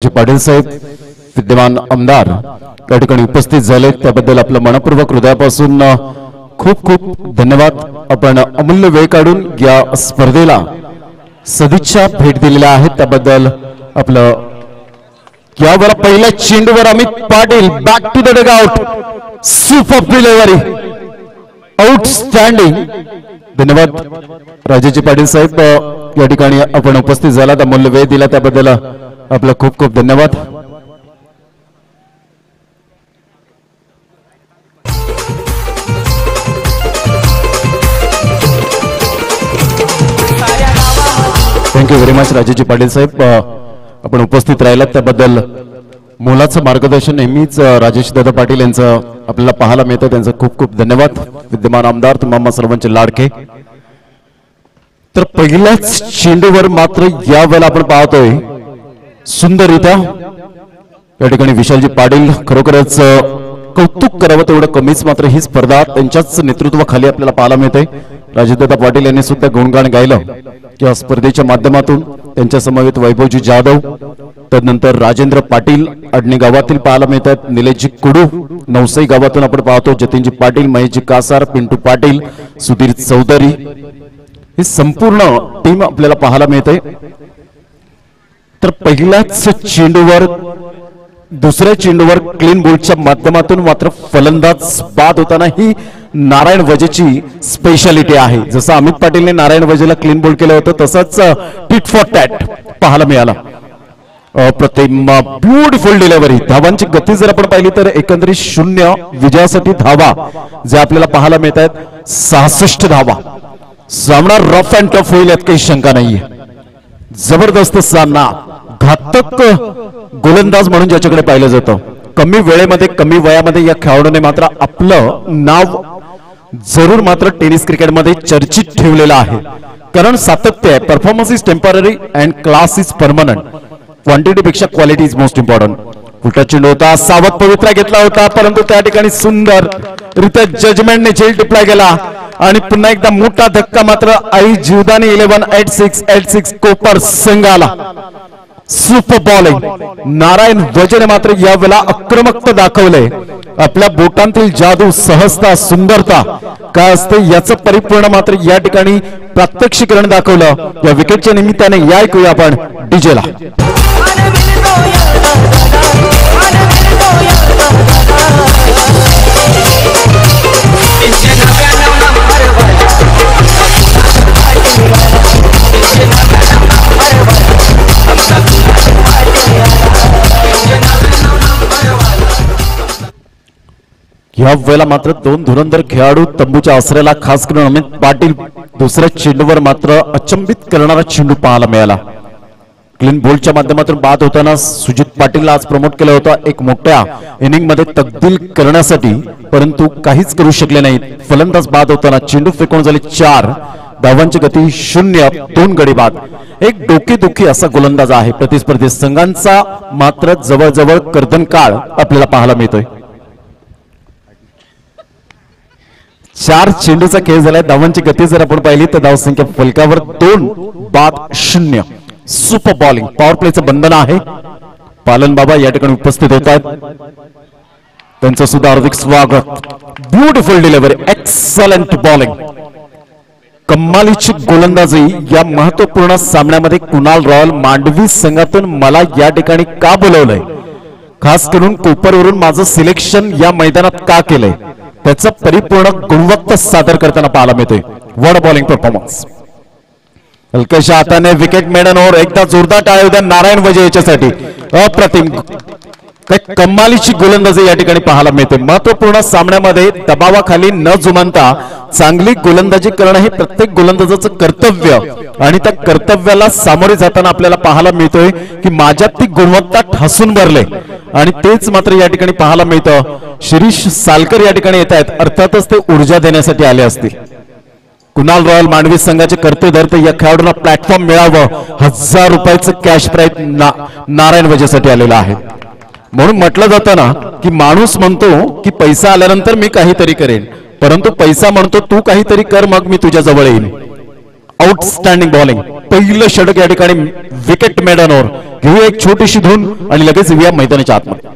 जे पाटील साहेब विद्यमान आमदार या ठिकाणी उपस्थित झाले त्याबद्दल आपलं मनपूर्वक हृदयापासून खूप खूप धन्यवाद। आपण अमूल्य वेळ काढून या स्पर्धेला सदिच्छा भेट दिलेल्या आहेत त्याबद्दल आपलं यावर पहिल्या चेंडूवर Amit Patil back to the dugout super delivery outstanding. धन्यवाद राजेजी पाटील साहेब या ठिकाणी आपण उपस्थित झालात अमूल्य वेळ दिला त्याबद्दल आपलं खूप खूप धन्यवाद। थँक्यू व्हेरी मच राजेजी पाटील साहेब आपण उपस्थित राहिलात त्याबद्दल मोलाचं मार्गदर्शन नेहमीच राजेश दादा पाटील यांचं आपल्याला पाहायला मिळतं त्यांचं खूप खूप धन्यवाद। विद्यमान आमदार तुम्हा सर्वांचे लाडके। तर पहिल्याच चेंडूवर मात्र या वेळेला आपण पाहतोय सुंदररित्या या ठिकाणी विशालजी पाटील खरोखरच कौतुक करावं तेवढं कमीच मात्र ही स्पर्धा त्यांच्याच नेतृत्वाखाली आपल्याला पाहायला मिळते। राजेशदादा पाटील यांनी सुद्धा गुणगान गायलं या स्पर्धेच्या माध्यमातून। त्यांच्या समवेत वैभवजी जाधव तदनंतर राजेंद्र पाटील अडणी गावातील पाहायला मिळतात। निलेशजी कुडू नवसाई गावातून आपण पाहतो। जतीनजी पाटील महेशजी कासार पिंटू पाटील सुधीर चौधरी ही संपूर्ण टीम आपल्याला पाहायला मिळते। तर पहिल्याच चेंडूवर दुसऱ्या चेंडूवर क्लीन बोल्डच्या माध्यमातून मात्र फलंदाज बाद होताना ही नारायण वजेची स्पेशालिटी आहे। जसं अमित पाटीलने नारायण वजेला क्लीन बोल्ड केलं होतं तसंच टिट फॉर टॅट पाहायला मिळाला। प्रतिम ब्युटिफुल डिलिव्हरी। धावांची गती जर आपण पाहिली तर एकंदरीत 0 विजयासाठी धावा जे आपल्याला पाहायला मिळत आहेत 66 धावा। सामना रफ अँड टफ होईल यात काही शंका नाहीये। जबरदस्त सामना घातक गोलंदाज म्हणून ज्याच्याकडे पाहिलं जातं कमी वेळेमध्ये कमी वयामध्ये या खेळाडूने मात्र आपलं नाव जरूर मात्र टेनिस क्रिकेटमध्ये चर्चित ठेवलेलं आहे। कारण सातत्य आहे। Performance is temporary and class is permanent. Quantity पेक्षा क्वालिटी इज मोस्ट इम्पॉर्टंट। उलटा चेंडू होता सावध पवित्रा घेतला होता परंतु त्या ठिकाणी सुंदर रित्या जजमेंटने झेल टिपला गेला आणि पुन्हा एकदा मोठा धक्का मात्र आई जीवदानी 1186 कोपर संघाला। सुपर बॉलिंग नारायण वजेने मात्र या वेळेला आक्रमकता दाखवले। आपल्या बोटांतील जादू सहजता सुंदरता काय असते याचं परिपूर्ण मात्र या ठिकाणी प्रात्यक्षिकरण दाखवलं। या विकेटच्या निमित्ताने या ऐकूया आपण डीजेला। या वेळेला मात्र दोन धुरंधर खेळाडू तंबूच्या आसऱ्याला खास करून अमित पाटील दुसऱ्या चेंडूवर मात्र अचंबित करणारा चेंडू पाहायला मिळाला। क्लीन बोल्डच्या माध्यमातून बाद होताना सुजित पाटीलला आज प्रमोट केलं होतं एक मोठ्या इनिंग मध्ये तब्दील करण्यासाठी परंतु काहीच करू शकले नाहीत। फलंदाज बाद होताना चेंडू फेकून झाले 4 धावांची गती 0 2 गडी बाद। एक डोकेदुखी असा गोलंदाज आहे। प्रतिस्पर्धी संघांचा मात्र जवळजवळ कर्दनकाळ आपल्याला पाहायला मिळतोय। 4 चेंडूचा खेळ झालाय। धावांची गती जर आपण पाहिली तर धावसंख्या फलकावर 2 बाद 0। सुपर बॉलिंग पॉवर प्लेचं बंधन आहे। पालन बाबा या ठिकाणी उपस्थित होत आहेत त्यांचं सुद्धा हार्दिक स्वागत। ब्युटिफुल डिलिव्हरी एक्सलंट बॉलिंग कमालीची गोलंदाजी। या महत्वपूर्ण सामन्यामध्ये कुणाल रॉयल मांडवी संघातून मला या ठिकाणी का बोलवलंय खास करून कोपरवरून माझं सिलेक्शन या मैदानात का केलंय त्याचं परिपूर्ण गुणवत्ता सादर करताना पाहायला मिळतोय। वर्ड बॉलिंग परफॉर्मन्स हलक्याशा हाताने विकेट मेडन ओव्हर एकदा जोरदार टाळ्या होत्या नारायण वजे याच्यासाठी। अप्रतिम कमालीची गोलंदाजी या ठिकाणी पाहायला मिळते। महत्वपूर्ण सामन्यामध्ये दबावाखाली न जुमानता चांगली गोलंदाजी करणं हे प्रत्येक गोलंदाजाचं कर्तव्य आणि त्या कर्तव्याला सामोरे जाताना आपल्याला पाहायला मिळतोय की माझ्यात ती गुणवत्ता ठासून भरले आणि तेच मात्र या ठिकाणी पाहायला मिळतं। शिरीष सालकर या ठिकाणी येत आहेत अर्थातच ते ऊर्जा देण्यासाठी आले असतील। कुणाल रॉयल मांडवी संघाचे कर्तेधर्ते या खेळाडूंना प्लॅटफॉर्म मिळावं 1000 रुपयाचं कॅश प्राइज नारायण वजेसाठी आलेलं आहे। म्हणून म्हटलं जातं ना की माणूस म्हणतो की पैसा आल्यानंतर मी काहीतरी करेन परंतु पैसा म्हणतो तू काहीतरी कर मग मी तुझ्या जवळ येईन। आउटस्टँडिंग बॉलिंग पहिलं षटक या ठिकाणी विकेट मेडनवर घेऊया एक छोटीशी धून आणि लगेच येऊया मैदानाच्या आतमध्ये.